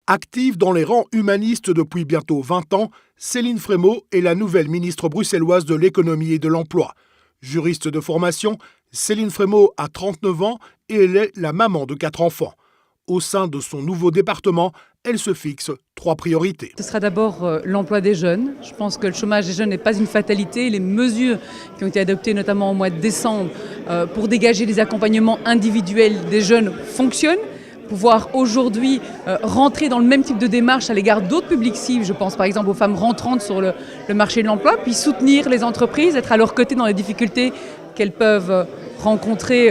Active dans les rangs humanistes depuis bientôt 20 ans, Céline Frémaux est la nouvelle ministre bruxelloise de l'économie et de l'emploi. Juriste de formation, Céline Frémaux a 39 ans et elle est la maman de 4 enfants. Au sein de son nouveau département, elle se fixe 3 priorités. Ce sera d'abord l'emploi des jeunes. Je pense que le chômage des jeunes n'est pas une fatalité. Les mesures qui ont été adoptées notamment au mois de décembre pour dégager des accompagnements individuels des jeunes fonctionnent. Pouvoir aujourd'hui rentrer dans le même type de démarche à l'égard d'autres publics cibles, je pense par exemple aux femmes rentrantes sur le marché de l'emploi, puis soutenir les entreprises, être à leur côté dans les difficultés qu'elles peuvent rencontrer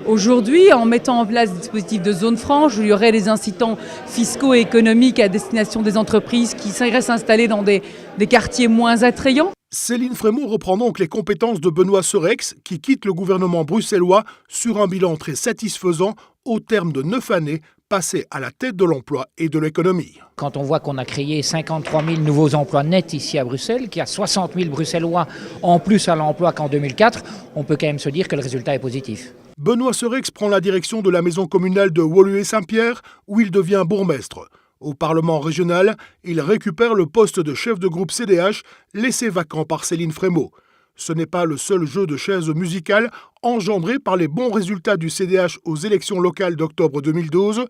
aujourd'hui en mettant en place des dispositifs de zone franche où il y aurait des incitants fiscaux et économiques à destination des entreprises qui iraient s'installer dans des quartiers moins attrayants. Céline Frémaux reprend donc les compétences de Benoît Serex qui quitte le gouvernement bruxellois sur un bilan très satisfaisant au terme de 9 années passées à la tête de l'emploi et de l'économie. Quand on voit qu'on a créé 53 000 nouveaux emplois nets ici à Bruxelles, qu'il y a 60 000 Bruxellois en plus à l'emploi qu'en 2004, on peut quand même se dire que le résultat est positif. Benoît Serex prend la direction de la maison communale de Woluwe-Saint-Pierre où il devient bourgmestre. Au Parlement régional, il récupère le poste de chef de groupe CDH laissé vacant par Céline Frémaux. Ce n'est pas le seul jeu de chaises musicales engendré par les bons résultats du CDH aux élections locales d'octobre 2012.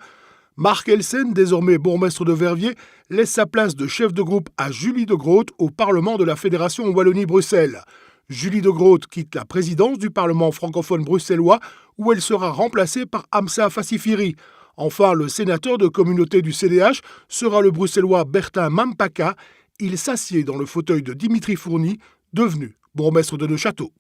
Marc Elsen, désormais bourgmestre de Verviers, laisse sa place de chef de groupe à Julie de Groot au Parlement de la Fédération Wallonie-Bruxelles. Julie de Groot quitte la présidence du Parlement francophone bruxellois où elle sera remplacée par Amsa Fassifiri. Enfin, le sénateur de communauté du CDH sera le bruxellois Bertin Mampaka. Il s'assied dans le fauteuil de Dimitri Fourny, devenu bourgmestre de Neuchâteau.